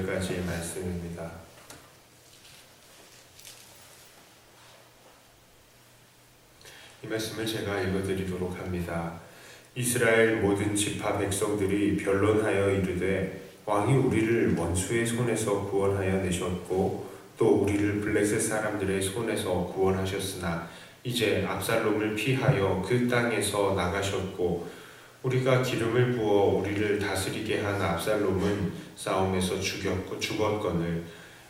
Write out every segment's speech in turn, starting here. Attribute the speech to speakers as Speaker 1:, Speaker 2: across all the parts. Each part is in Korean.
Speaker 1: 9절까지의 말씀입니다. 이 말씀을 제가 읽어드리도록 합니다. 이스라엘 모든 지파 백성들이 변론하여 이르되 왕이 우리를 원수의 손에서 구원하여 내셨고 또 우리를 블레셋 사람들의 손에서 구원하셨으나 이제 압살롬을 피하여 그 땅에서 나가셨고 우리가 기름을 부어 우리를 다스리게 한 압살롬은 싸움에서 죽었거늘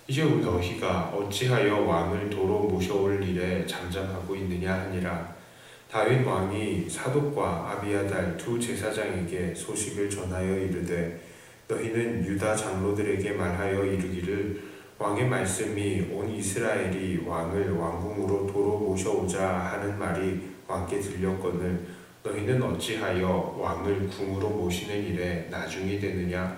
Speaker 1: 이제 너희가 어찌하여 왕을 도로 모셔올 일에 잠잠하고 있느냐 하니라. 다윗 왕이 사독과 아비아달 두 제사장에게 소식을 전하여 이르되 너희는 유다 장로들에게 말하여 이르기를 왕의 말씀이 온 이스라엘이 왕을 왕궁으로 도로 모셔오자 하는 말이 왕께 들렸거늘 너희는 어찌하여 왕을 궁으로 모시는 일에 나중이 되느냐?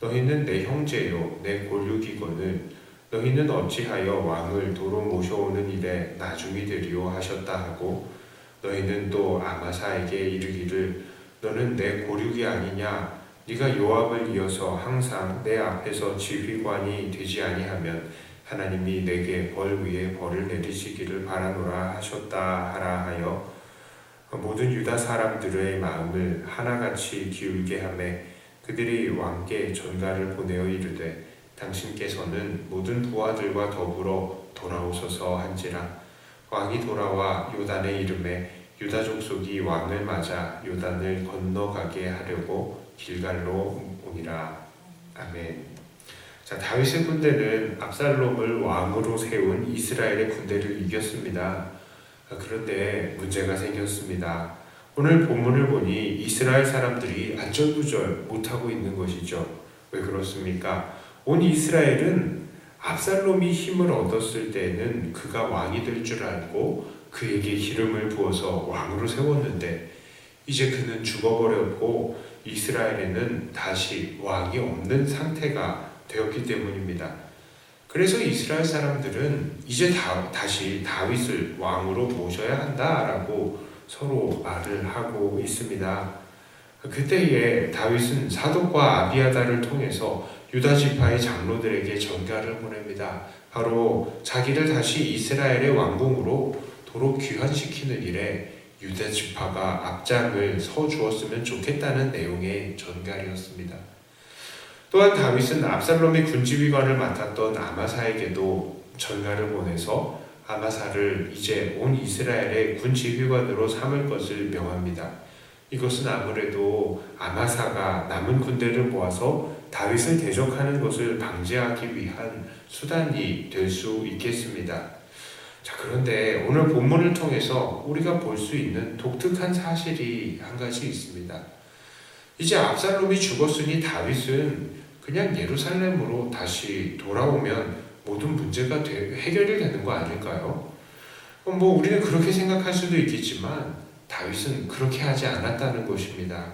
Speaker 1: 너희는 내 형제요 내 골육이거늘 너희는 어찌하여 왕을 도로 모셔오는 일에 나중이 되리오 하셨다 하고 너희는 또 아마사에게 이르기를 너는 내 고륙이 아니냐? 네가 요압을 이어서 항상 내 앞에서 지휘관이 되지 아니하면 하나님이 내게 벌 위에 벌을 내리시기를 바라노라 하셨다 하라 하여 모든 유다 사람들의 마음을 하나같이 기울게 하며 그들이 왕께 전가를 보내어 이르되 당신께서는 모든 부하들과 더불어 돌아오소서 한지라. 왕이 돌아와 요단에 이르매 유다 족속이 왕을 맞아 요단을 건너가게 하려고 길갈로 오니라. 아멘. 자, 다윗의 군대는 압살롬을 왕으로 세운 이스라엘의 군대를 이겼습니다. 그런데 문제가 생겼습니다. 오늘 본문을 보니 이스라엘 사람들이 안절부절 못하고 있는 것이죠. 왜 그렇습니까? 온 이스라엘은 압살롬이 힘을 얻었을 때에는 그가 왕이 될 줄 알고 그에게 기름을 부어서 왕으로 세웠는데 이제 그는 죽어버렸고 이스라엘에는 다시 왕이 없는 상태가 되었기 때문입니다. 그래서 이스라엘 사람들은 이제 다시 다윗을 왕으로 모셔야 한다라고 서로 말을 하고 있습니다. 그때에 다윗은 사독과 아비아달을 통해서 유다 지파의 장로들에게 전가를 보냅니다. 바로 자기를 다시 이스라엘의 왕궁으로 도로 귀환시키는 일에 유다 지파가 앞장을 서 주었으면 좋겠다는 내용의 전갈이었습니다. 또한 다윗은 압살롬의 군지휘관을 맡았던 아마사에게도 전가를 보내서 아마사를 이제 온 이스라엘의 군지휘관으로 삼을 것을 명합니다. 이것은 아무래도 아마사가 남은 군대를 모아서 다윗을 대적하는 것을 방지하기 위한 수단이 될 수 있겠습니다. 자, 그런데 오늘 본문을 통해서 우리가 볼 수 있는 독특한 사실이 한 가지 있습니다. 이제 압살롬이 죽었으니 다윗은 그냥 예루살렘으로 다시 돌아오면 모든 문제가 해결이 되는 거 아닐까요? 우리는 그렇게 생각할 수도 있겠지만 다윗은 그렇게 하지 않았다는 것입니다.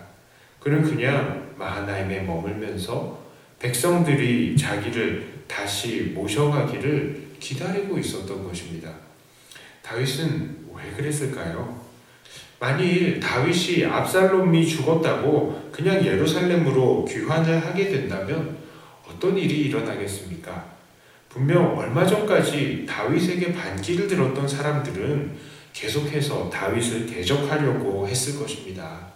Speaker 1: 그는 그냥 마하나임에 머물면서 백성들이 자기를 다시 모셔가기를 기다리고 있었던 것입니다. 다윗은 왜 그랬을까요? 만일 다윗이 압살롬이 죽었다고 그냥 예루살렘으로 귀환을 하게 된다면 어떤 일이 일어나겠습니까? 분명 얼마 전까지 다윗에게 반기를 들었던 사람들은 계속해서 다윗을 대적하려고 했을 것입니다.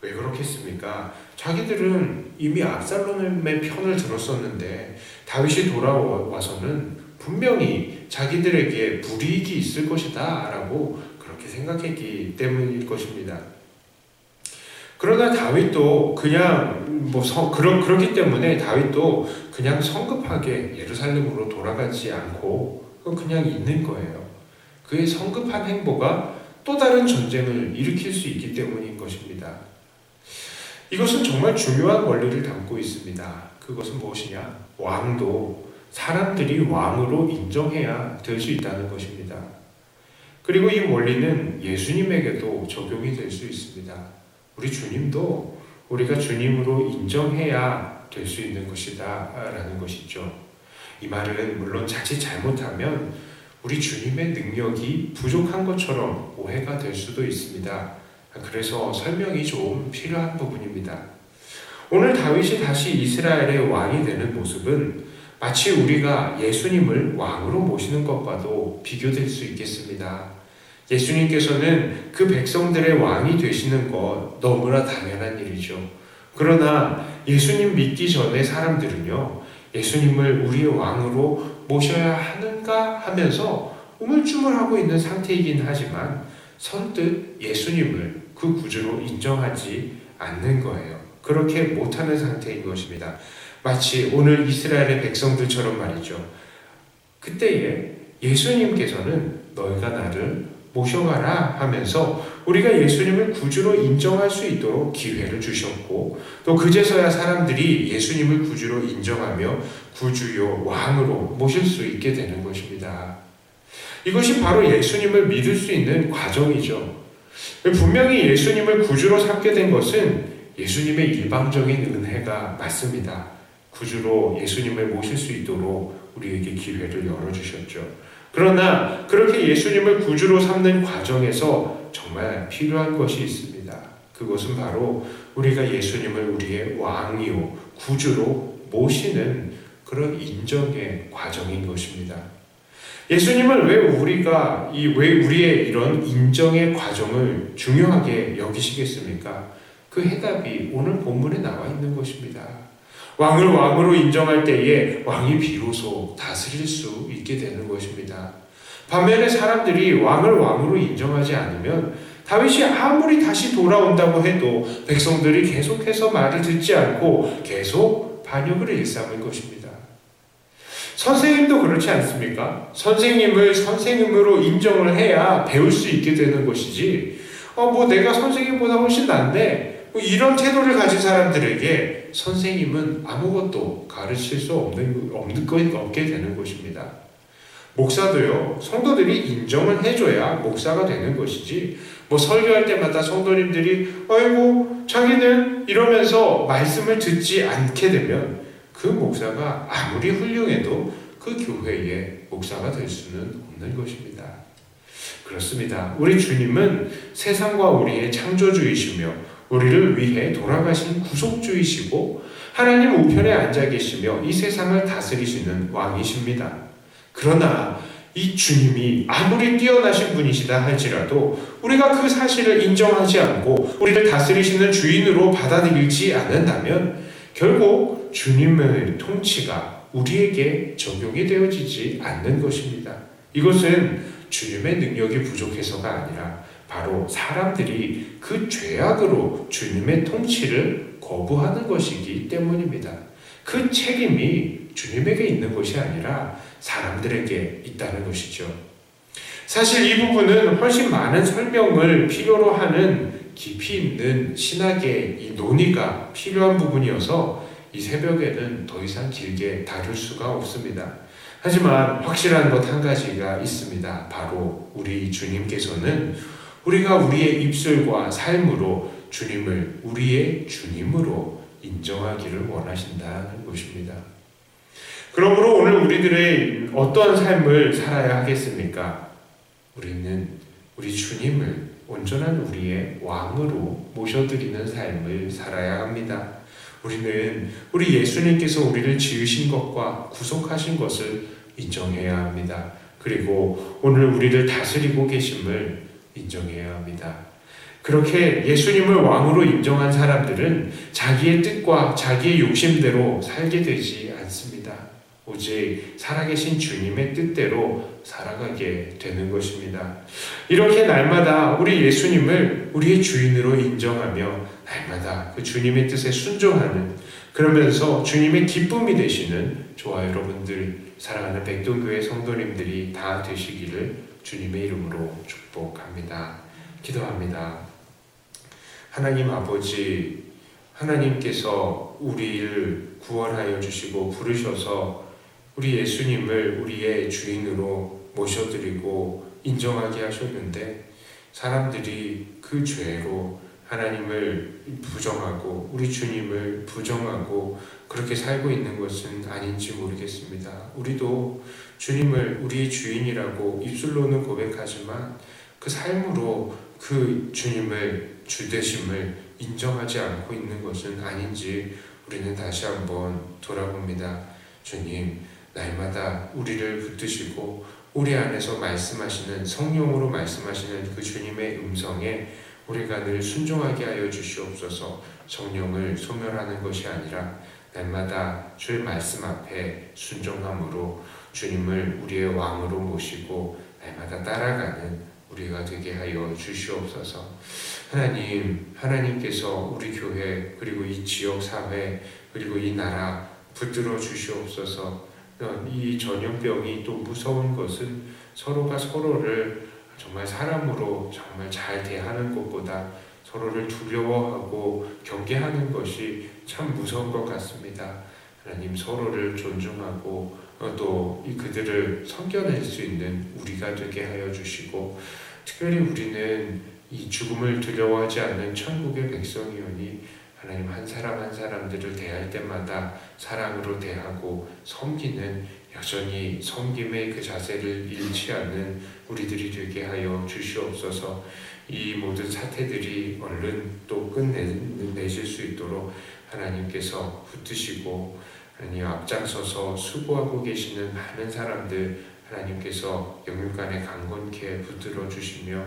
Speaker 1: 왜 그렇겠습니까? 자기들은 이미 압살롬의 편을 들었었는데 다윗이 돌아와서는 분명히 자기들에게 불이익이 있을 것이다 라고 그렇게 생각했기 때문일 것입니다. 그러나 다윗도 그냥 그렇기 때문에 다윗도 그냥 성급하게 예루살렘으로 돌아가지 않고 그냥 있는 거예요. 그의 성급한 행보가 또 다른 전쟁을 일으킬 수 있기 때문인 것입니다. 이것은 정말 중요한 원리를 담고 있습니다. 그것은 무엇이냐? 왕도 사람들이 왕으로 인정해야 될 수 있다는 것입니다. 그리고 이 원리는 예수님에게도 적용이 될 수 있습니다. 우리 주님도 우리가 주님으로 인정해야 될 수 있는 것이다 라는 것이죠. 이 말은 물론 자칫 잘못하면 우리 주님의 능력이 부족한 것처럼 오해가 될 수도 있습니다. 그래서 설명이 좀 필요한 부분입니다. 오늘 다윗이 다시 이스라엘의 왕이 되는 모습은 마치 우리가 예수님을 왕으로 모시는 것과도 비교될 수 있겠습니다. 예수님께서는 그 백성들의 왕이 되시는 것 너무나 당연한 일이죠. 그러나 예수님 믿기 전에 사람들은요, 예수님을 우리의 왕으로 모셔야 하는가 하면서 우물쭈물하고 있는 상태이긴 하지만 선뜻 예수님을 그 구주로 인정하지 않는 거예요. 그렇게 못하는 상태인 것입니다. 마치 오늘 이스라엘의 백성들처럼 말이죠. 그때에 예수님께서는 너희가 나를 모셔가라 하면서 우리가 예수님을 구주로 인정할 수 있도록 기회를 주셨고, 또 그제서야 사람들이 예수님을 구주로 인정하며 구주요 왕으로 모실 수 있게 되는 것입니다. 이것이 바로 예수님을 믿을 수 있는 과정이죠. 분명히 예수님을 구주로 삼게 된 것은 예수님의 일방적인 은혜가 맞습니다. 구주로 예수님을 모실 수 있도록 우리에게 기회를 열어주셨죠. 그러나 그렇게 예수님을 구주로 삼는 과정에서 정말 필요한 것이 있습니다. 그것은 바로 우리가 예수님을 우리의 왕이요 구주로 모시는 그런 인정의 과정인 것입니다. 예수님을 왜 우리의 이런 인정의 과정을 중요하게 여기시겠습니까? 그 해답이 오늘 본문에 나와 있는 것입니다. 왕을 왕으로 인정할 때에 왕이 비로소 다스릴 수 있게 되는 것입니다. 반면에 사람들이 왕을 왕으로 인정하지 않으면 다윗이 아무리 다시 돌아온다고 해도 백성들이 계속해서 말을 듣지 않고 계속 반역을 일삼을 것입니다. 선생님도 그렇지 않습니까? 선생님을 선생님으로 인정을 해야 배울 수 있게 되는 것이지, 내가 선생님보다 훨씬 낫네, 이런 태도를 가진 사람들에게 선생님은 아무것도 가르칠 수 없게 되는 것입니다. 목사도요, 성도들이 인정을 해줘야 목사가 되는 것이지, 설교할 때마다 성도님들이 아이고 자기는 이러면서 말씀을 듣지 않게 되면 그 목사가 아무리 훌륭해도 그 교회의 목사가 될 수는 없는 것입니다. 그렇습니다. 우리 주님은 세상과 우리의 창조주이시며 우리를 위해 돌아가신 구속주이시고 하나님 우편에 앉아 계시며 이 세상을 다스리시는 왕이십니다. 그러나 이 주님이 아무리 뛰어나신 분이시다 할지라도 우리가 그 사실을 인정하지 않고 우리를 다스리시는 주인으로 받아들이지 않는다면 결국 주님의 통치가 우리에게 적용이 되어지지 않는 것입니다. 이것은 주님의 능력이 부족해서가 아니라 바로 사람들이 그 죄악으로 주님의 통치를 거부하는 것이기 때문입니다. 그 책임이 주님에게 있는 것이 아니라 사람들에게 있다는 것이죠. 사실 이 부분은 훨씬 많은 설명을 필요로 하는 깊이 있는 신학의 이 논의가 필요한 부분이어서 이 새벽에는 더 이상 길게 다룰 수가 없습니다. 하지만 확실한 것 한 가지가 있습니다. 바로 우리 주님께서는 우리가 우리의 입술과 삶으로 주님을 우리의 주님으로 인정하기를 원하신다는 것입니다. 그러므로 오늘 우리들의 어떠한 삶을 살아야 하겠습니까? 우리는 우리 주님을 온전한 우리의 왕으로 모셔드리는 삶을 살아야 합니다. 우리는 우리 예수님께서 우리를 지으신 것과 구속하신 것을 인정해야 합니다. 그리고 오늘 우리를 다스리고 계심을 인정해야 합니다. 그렇게 예수님을 왕으로 인정한 사람들은 자기의 뜻과 자기의 욕심대로 살게 되지 않습니다. 오직 살아계신 주님의 뜻대로 살아가게 되는 것입니다. 이렇게 날마다 우리 예수님을 우리의 주인으로 인정하며 날마다 그 주님의 뜻에 순종하는, 그러면서 주님의 기쁨이 되시는 저와 여러분들, 사랑하는 백동교회 성도님들이 다 되시기를 주님의 이름으로 축복합니다. 기도합니다. 하나님 아버지, 하나님께서 우리를 구원하여 주시고 부르셔서 우리 예수님을 우리의 주인으로 모셔드리고 인정하게 하셨는데, 사람들이 그 죄로 하나님을 부정하고 우리 주님을 부정하고 그렇게 살고 있는 것은 아닌지 모르겠습니다. 우리도 주님을 우리의 주인이라고 입술로는 고백하지만 그 삶으로 그 주님을 주 되심을 인정하지 않고 있는 것은 아닌지 우리는 다시 한번 돌아봅니다. 주님, 날마다 우리를 붙드시고 우리 안에서 말씀하시는, 성령으로 말씀하시는 그 주님의 음성에 우리가 늘 순종하게 하여 주시옵소서. 성령을 소멸하는 것이 아니라 날마다 주의 말씀 앞에 순종함으로 주님을 우리의 왕으로 모시고 날마다 따라가는 우리가 되게 하여 주시옵소서. 하나님, 하나님께서 우리 교회 그리고 이 지역 사회 그리고 이 나라 붙들어 주시옵소서. 이 전염병이 또 무서운 것은 서로가 서로를 정말 사람으로 정말 잘 대하는 것보다 서로를 두려워하고 경계하는 것이 참 무서운 것 같습니다. 하나님, 서로를 존중하고 또 그들을 섬겨낼 수 있는 우리가 되게 하여 주시고, 특별히 우리는 이 죽음을 두려워하지 않는 천국의 백성이오니 하나님, 한 사람 한 사람들을 대할 때마다 사랑으로 대하고 섬기는, 여전히 섬김의 그 자세를 잃지 않는 우리들이 되게 하여 주시옵소서. 이 모든 사태들이 얼른 또 끝내실 수 있도록 하나님께서 붙드시고 하나님 앞장서서 수고하고 계시는 많은 사람들 하나님께서 영육간에 강건케 붙들어 주시며,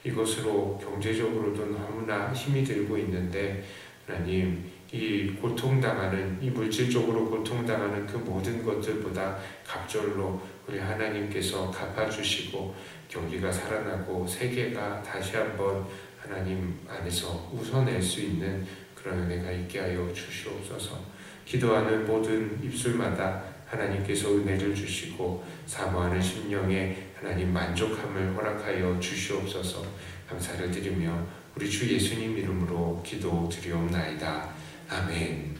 Speaker 1: 이것으로 경제적으로도 너무나 힘이 들고 있는데 하나님, 이 고통당하는, 이 물질적으로 고통당하는 그 모든 것들보다 갑절로 우리 하나님께서 갚아주시고 경기가 살아나고 세계가 다시 한번 하나님 안에서 웃어낼 수 있는 그런 은혜가 있게 하여 주시옵소서. 기도하는 모든 입술마다 하나님께서 은혜를 주시고 사모하는 심령에 하나님 만족함을 허락하여 주시옵소서. 감사를 드리며 우리 주 예수님 이름으로 기도드리옵나이다. 아멘.